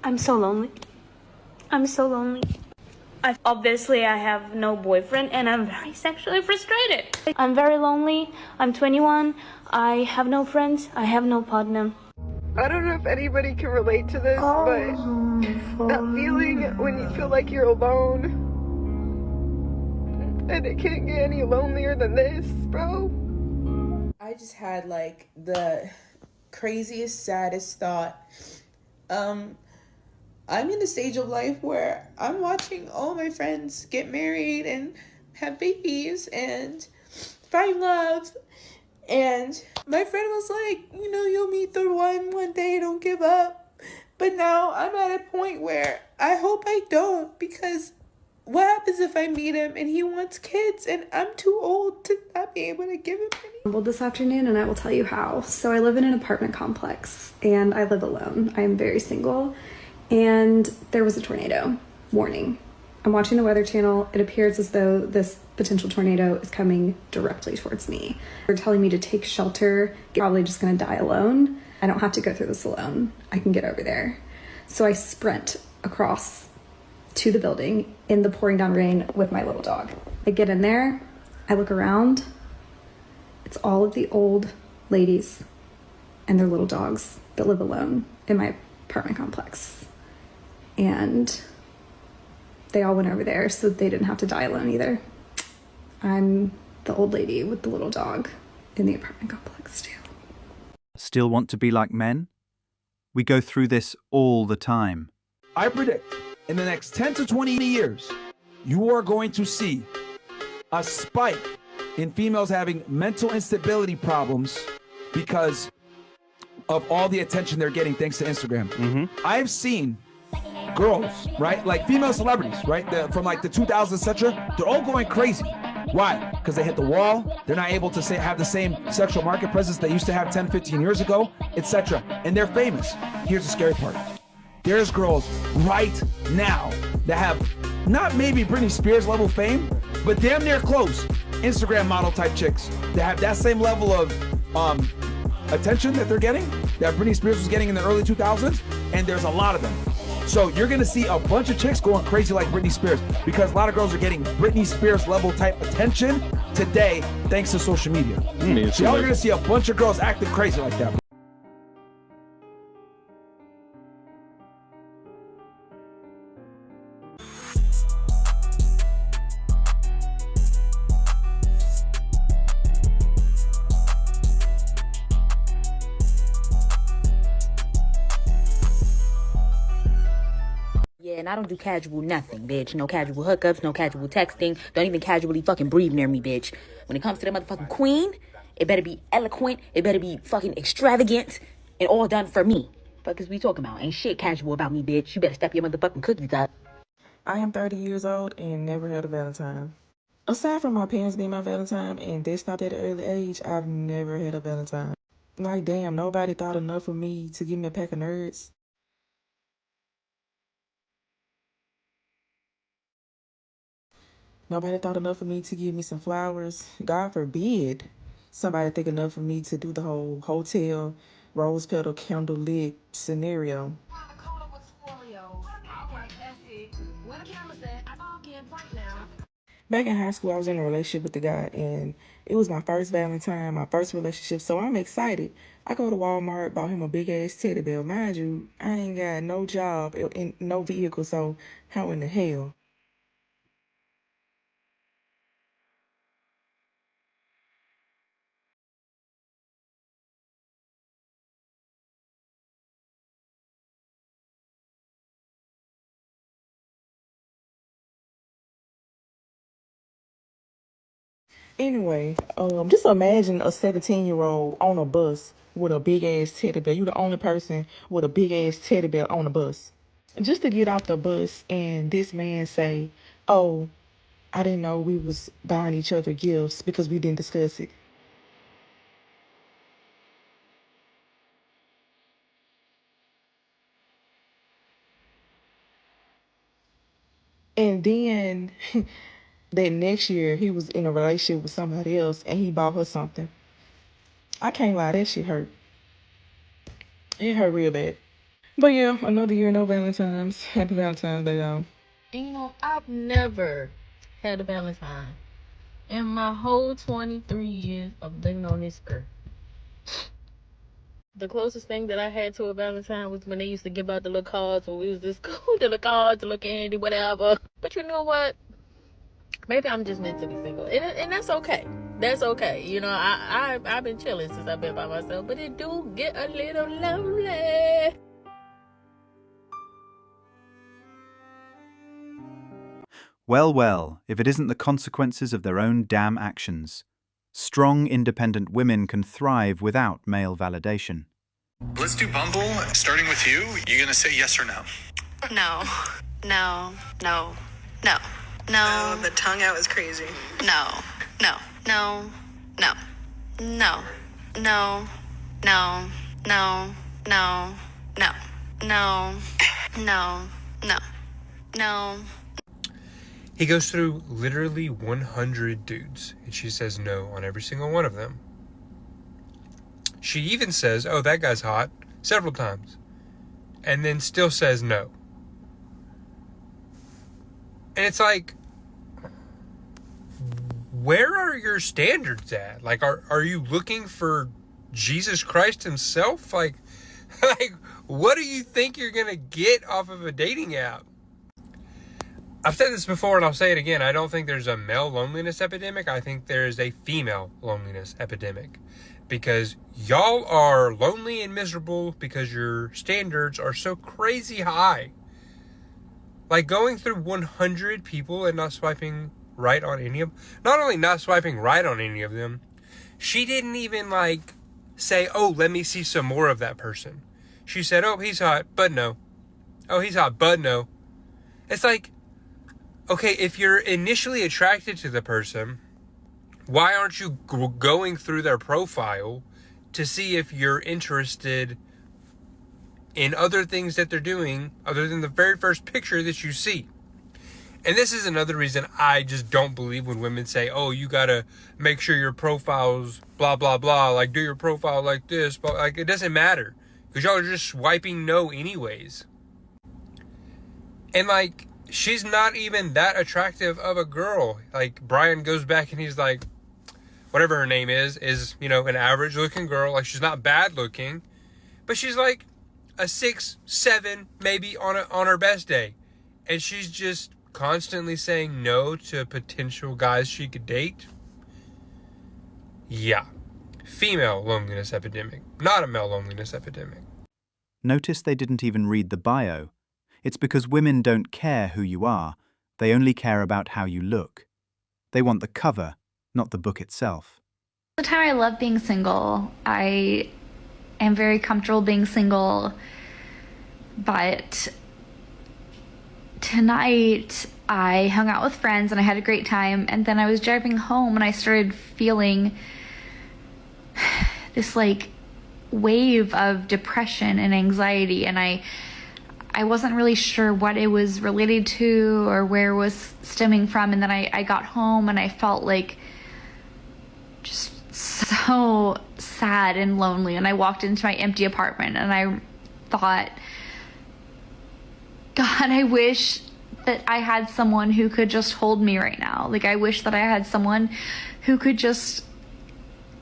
I'm so lonely. I'm so lonely. Obviously, I have no boyfriend and I'm very sexually frustrated. I'm very lonely. I'm 21. I have no friends. I have no partner. I don't know if anybody can relate to this, but that feeling when you feel like you're alone and it can't get any lonelier than this, bro. I just had like the craziest, saddest thought. I'm in the stage of life where I'm watching all my friends get married and have babies and find love. And my friend was like, you'll meet the one day, don't give up. But now I'm at a point where I hope I don't, because what happens if I meet him and he wants kids and I'm too old to not be able to give him any? This afternoon, and I will tell you how. So I live in an apartment complex and I live alone. I am very single, and there was a tornado warning. I'm watching the Weather Channel. It appears as though this potential tornado is coming directly towards me. They're telling me to take shelter. I'm probably just gonna die alone. I don't have to go through this alone. I can get over there. So I sprint across to the building in the pouring down rain with my little dog. I get in there, I look around. It's all of the old ladies and their little dogs that live alone in my apartment complex. And they all went over there so that they didn't have to die alone either. I'm the old lady with the little dog in the apartment complex too. Still want to be like men? We go through this all the time. I predict in the next 10 to 20 years, you are going to see a spike in females having mental instability problems because of all the attention they're getting thanks to Instagram. I've seen girls, right? Like female celebrities, right? From like the 2000s, etc. They're all going crazy. Why? Because they hit the wall. They're not able to have the same sexual market presence they used to have 10, 15 years ago, etc. And they're famous. Here's the scary part. There's girls right now that have not maybe Britney Spears level fame, but damn near close. Instagram model type chicks that have that same level of attention that they're getting, that Britney Spears was getting in the early 2000s, and there's a lot of them. So you're gonna see a bunch of chicks going crazy like Britney Spears, because a lot of girls are getting Britney Spears level type attention today thanks to social media. So y'all are gonna see a bunch of girls acting crazy like that. Yeah, and I don't do casual nothing, bitch. No casual hookups, no casual texting. Don't even casually fucking breathe near me, bitch. When it comes to the motherfucking queen, it better be eloquent, it better be fucking extravagant, and all done for me. Fuck is we talking about? Ain't shit casual about me, bitch. You better step your motherfucking cookies up. I am 30 years old and never had a Valentine. Aside from my parents being my Valentine, and they stopped at an early age, I've never had a Valentine. Like, damn, nobody thought enough of me to give me a pack of nerds. Nobody thought enough of me to give me some flowers. God forbid somebody think enough of me to do the whole hotel, rose petal, candle lit scenario. Back in high school, I was in a relationship with the guy, and it was my first Valentine, my first relationship, so I'm excited. I go to Walmart, bought him a big-ass teddy bear. Mind you, I ain't got no job and no vehicle, so how in the hell? Anyway, just imagine a 17-year-old on a bus with a big-ass teddy bear. You the only person with a big-ass teddy bear on the bus. Just to get off the bus and this man say, oh, I didn't know we was buying each other gifts because we didn't discuss it. And then that next year he was in a relationship with somebody else and he bought her something. I can't lie, that shit hurt. It hurt real bad. But yeah, another year, no Valentine's. Happy Valentine's Day, y'all. And you know, I've never had a Valentine in my whole 23 years of living on this earth. The closest thing that I had to a Valentine was when they used to give out the little cards when we was in school, the little cards, the little candy, whatever. But you know what? Maybe I'm just meant to be single, and that's okay. That's okay. You know, I've been chilling since I've been by myself, but it do get a little lonely. Well, well, if it isn't the consequences of their own damn actions. Strong, independent women can thrive without male validation. Let's do Bumble, starting with you. You gonna say yes or no? No. No. No. No. No. The tongue out is crazy. No. No. No. No. No. No. No. No. No. No. No. No. No. No. He goes through literally 100 dudes, and she says no on every single one of them. She even says, oh, that guy's hot, several times, and then still says no. And it's like, where are your standards at? Like, are you looking for Jesus Christ himself? Like, what do you think you're going to get off of a dating app? I've said this before and I'll say it again. I don't think there's a male loneliness epidemic. I think there is a female loneliness epidemic. Because y'all are lonely and miserable because your standards are so crazy high. Like going through 100 people and not swiping right on any of them. Not only not swiping right on any of them, she didn't even like say, oh, let me see some more of that person. She said, oh, he's hot, but no. Oh, he's hot, but no. It's like, okay, if you're initially attracted to the person, why aren't you going through their profile to see if you're interested in other things that they're doing other than the very first picture that you see? And this is another reason I just don't believe when women say, oh, you gotta make sure your profile's blah, blah, blah. Like, do your profile like this. But like, it doesn't matter. Because y'all are just swiping no anyways. And like, she's not even that attractive of a girl. Like, Brian goes back and he's like, whatever her name is, you know, an average looking girl. Like, she's not bad looking, but she's like a 6, 7, maybe on her best day. And she's just constantly saying no to potential guys she could date. Yeah. Female loneliness epidemic, not a male loneliness epidemic. Notice they didn't even read the bio. It's because women don't care who you are. They only care about how you look. They want the cover, not the book itself. The time I love being single. I am very comfortable being single, but tonight I hung out with friends and I had a great time, and then I was driving home and I started feeling this like wave of depression and anxiety, and I wasn't really sure what it was related to or where it was stemming from. And then I got home and I felt like just so sad and lonely. And I walked into my empty apartment and I thought, God, I wish that I had someone who could just hold me right now. Like, I wish that I had someone who could just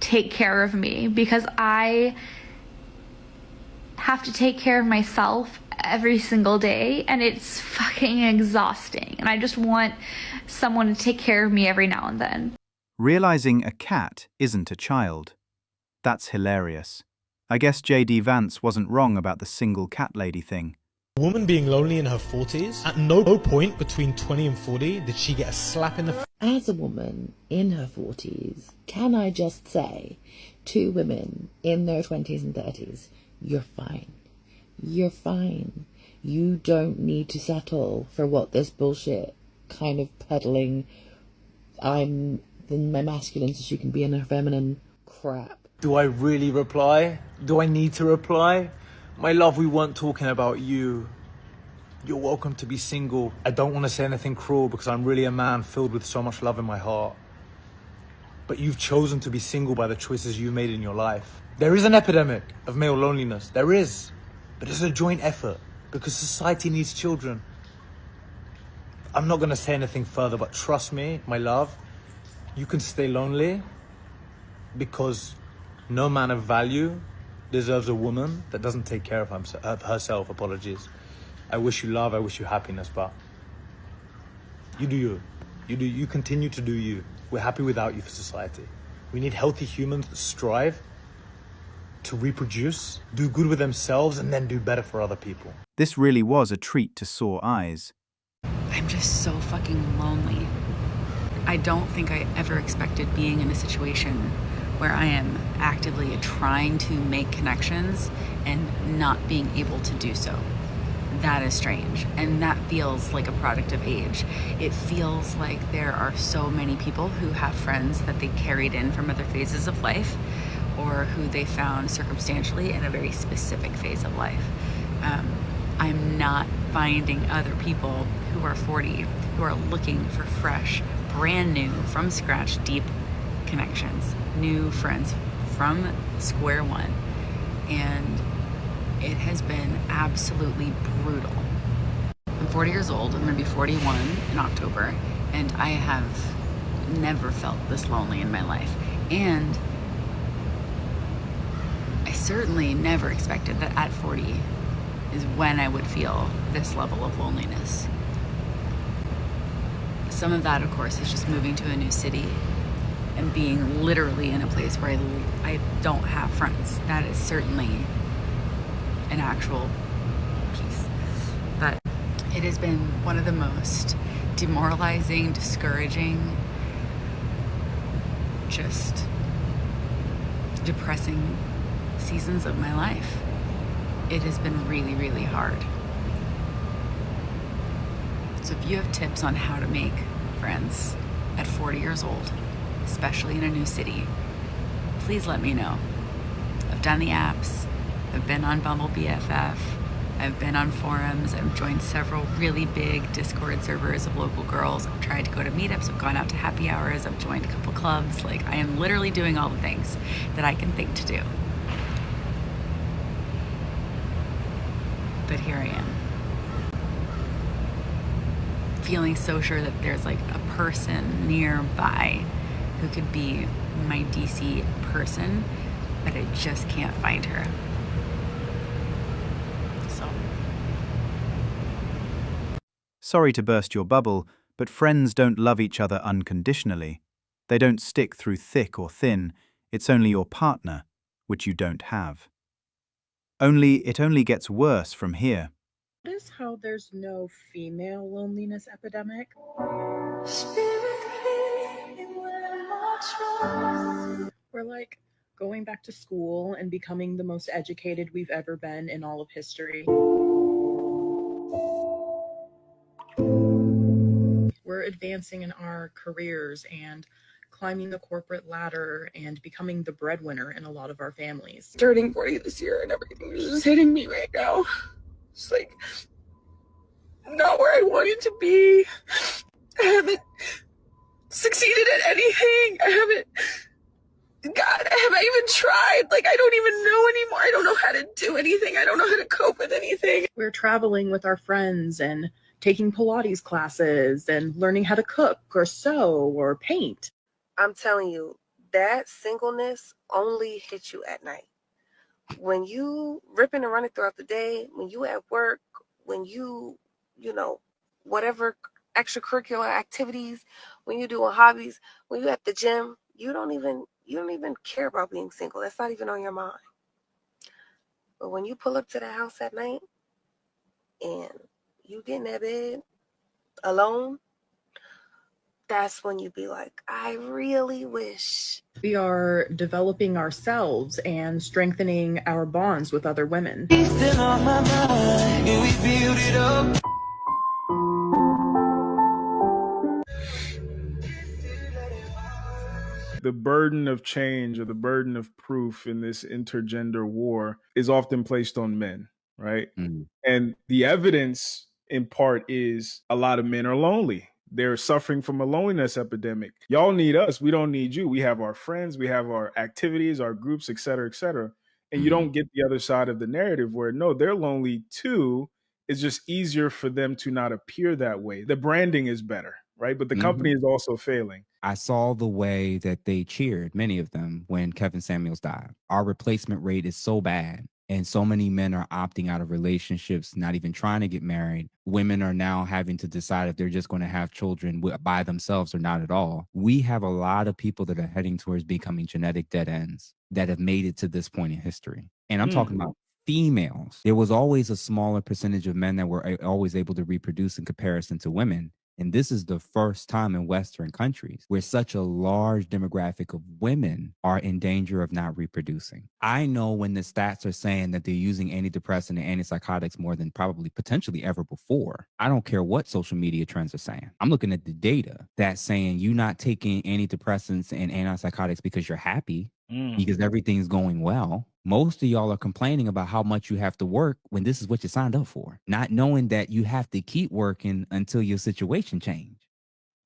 take care of me, because I have to take care of myself every single day and it's fucking exhausting, and I just want someone to take care of me every now and then. Realizing a cat isn't a child. That's hilarious. I guess J.D. Vance wasn't wrong about the single cat lady thing. A woman being lonely in her 40s, at no point between 20 and 40 did she get a slap in the face. As a woman in her 40s, can I just say to women in their 20s and 30s, you're fine. You're fine. You don't need to settle for what this bullshit kind of peddling, I'm my masculine so she can be in her feminine crap. Do I really reply? Do I need to reply? My love, we weren't talking about you. You're welcome to be single. I don't want to say anything cruel because I'm really a man filled with so much love in my heart. But you've chosen to be single by the choices you made in your life. There is an epidemic of male loneliness. There is. But it's a joint effort because society needs children. I'm not going to say anything further, but trust me, my love, you can stay lonely because no man of value deserves a woman that doesn't take care of herself. Apologies. I wish you love, I wish you happiness, but you do you. You continue to do you. We're happy without you for society. We need healthy humans that strive to reproduce, do good with themselves, and then do better for other people. This really was a treat to sore eyes. I'm just so fucking lonely. I don't think I ever expected being in a situation where I am actively trying to make connections and not being able to do so. That is strange, and that feels like a product of age. It feels like there are so many people who have friends that they carried in from other phases of life, or who they found circumstantially in a very specific phase of life. I'm not finding other people who are 40 who are looking for fresh, brand new, from scratch, deep connections, new friends from square one. And it has been absolutely brutal. I'm 40 years old. I'm gonna be 41 in October, and I have never felt this lonely in my life. And I certainly never expected that at 40 is when I would feel this level of loneliness. Some of that, of course, is just moving to a new city and being literally in a place where I don't have friends. That is certainly an actual piece. But it has been one of the most demoralizing, discouraging, just depressing seasons of my life. It has been really, really hard. So if you have tips on how to make friends at 40 years old, especially in a new city, please let me know. I've done the apps. I've been on Bumble BFF. I've been on forums. I've joined several really big Discord servers of local girls. I've tried to go to meetups. I've gone out to happy hours. I've joined a couple clubs. Like, I am literally doing all the things that I can think to do. But here I am, feeling so sure that there's like a person nearby who could be my DC person, but I just can't find her. So. Sorry to burst your bubble, but friends don't love each other unconditionally. They don't stick through thick or thin. It's only your partner, which you don't have. It only gets worse from here. Notice how there's no female loneliness epidemic? We're like going back to school and becoming the most educated we've ever been in all of history. We're advancing in our careers and climbing the corporate ladder and becoming the breadwinner in a lot of our families. Turning 40 this year and everything is just hitting me right now. It's like not where I wanted to be. I haven't succeeded at anything. God, have I even tried? Like, I don't even know anymore. I don't know how to do anything. I don't know how to cope with anything. We're traveling with our friends and taking Pilates classes and learning how to cook or sew or paint. I'm telling you, that singleness only hits you at night. When you ripping and running throughout the day, when you at work, when you whatever extracurricular activities, when you doing hobbies, when you at the gym, you don't even care about being single. That's not even on your mind. But when you pull up to the house at night and you get in that bed alone, that's when you be like, I really wish. We are developing ourselves and strengthening our bonds with other women. Still on my mind, and we build it up. The burden of change or the burden of proof in this intergender war is often placed on men, right? And the evidence in part is a lot of men are lonely. They're suffering from a loneliness epidemic. Y'all need us. We don't need you. We have our friends. We have our activities, our groups, et cetera, et cetera. And you don't get the other side of the narrative where, no, they're lonely too. It's just easier for them to not appear that way. The branding is better, right? But the company is also failing. I saw the way that they cheered, many of them, when Kevin Samuels died. Our replacement rate is so bad. And so many men are opting out of relationships, not even trying to get married. Women are now having to decide if they're just going to have children by themselves or not at all. We have a lot of people that are heading towards becoming genetic dead ends that have made it to this point in history. And I'm talking about females. There was always a smaller percentage of men that were always able to reproduce in comparison to women. And this is the first time in Western countries where such a large demographic of women are in danger of not reproducing. I know when the stats are saying that they're using antidepressant and antipsychotics more than probably potentially ever before. I don't care what social media trends are saying. I'm looking at the data that's saying you not taking antidepressants and antipsychotics because you're happy, because everything's going well. Most of y'all are complaining about how much you have to work when this is what you signed up for, not knowing that you have to keep working until your situation change.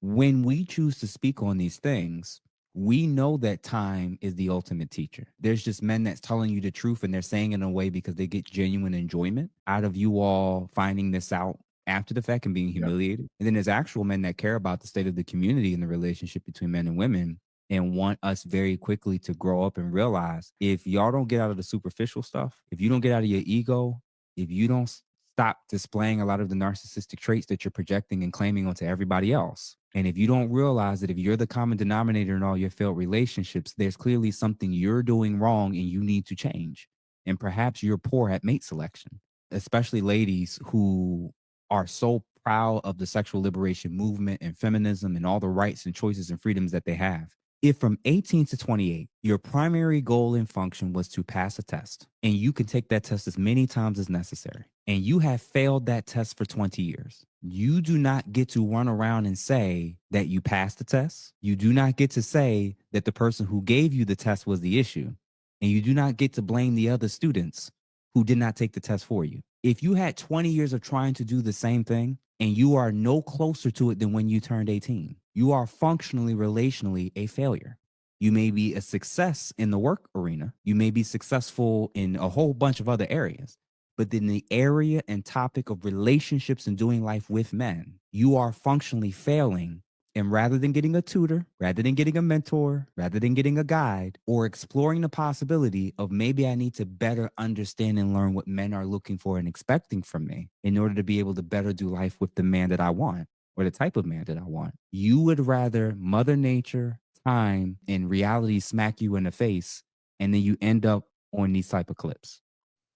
When we choose to speak on these things, we know that time is the ultimate teacher. There's just men that's telling you the truth and they're saying it in a way because they get genuine enjoyment out of you all finding this out after the fact and being humiliated. And then there's actual men that care about the state of the community and the relationship between men and women and want us very quickly to grow up and realize if y'all don't get out of the superficial stuff, if you don't get out of your ego, if you don't stop displaying a lot of the narcissistic traits that you're projecting and claiming onto everybody else, and if you don't realize that if you're the common denominator in all your failed relationships, there's clearly something you're doing wrong and you need to change. And perhaps you're poor at mate selection, especially ladies who are so proud of the sexual liberation movement and feminism and all the rights and choices and freedoms that they have. If from 18 to 28, your primary goal and function was to pass a test, and you can take that test as many times as necessary, and you have failed that test for 20 years, you do not get to run around and say that you passed the test. You do not get to say that the person who gave you the test was the issue, and you do not get to blame the other students who did not take the test for you. If you had 20 years of trying to do the same thing, and you are no closer to it than when you turned 18, you are functionally, relationally a failure. You may be a success in the work arena. You may be successful in a whole bunch of other areas. But in the area and topic of relationships and doing life with men, you are functionally failing. And rather than getting a tutor, rather than getting a mentor, rather than getting a guide, or exploring the possibility of maybe I need to better understand and learn what men are looking for and expecting from me in order to be able to better do life with the man that I want or the type of man that I want, you would rather Mother Nature, time, and reality smack you in the face, and then you end up on these type of clips.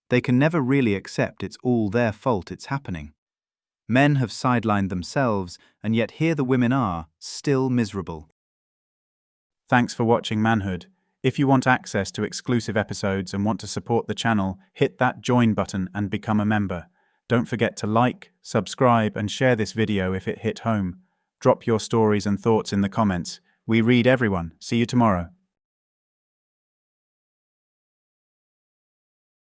They can never really accept it's all their fault it's happening. Men have sidelined themselves, and yet here the women are, still miserable. Thanks for watching Manhood. If you want access to exclusive episodes and want to support the channel, hit that join button and become a member. Don't forget to like, subscribe, and share this video if it hit home. Drop your stories and thoughts in the comments. We read everyone. See you tomorrow.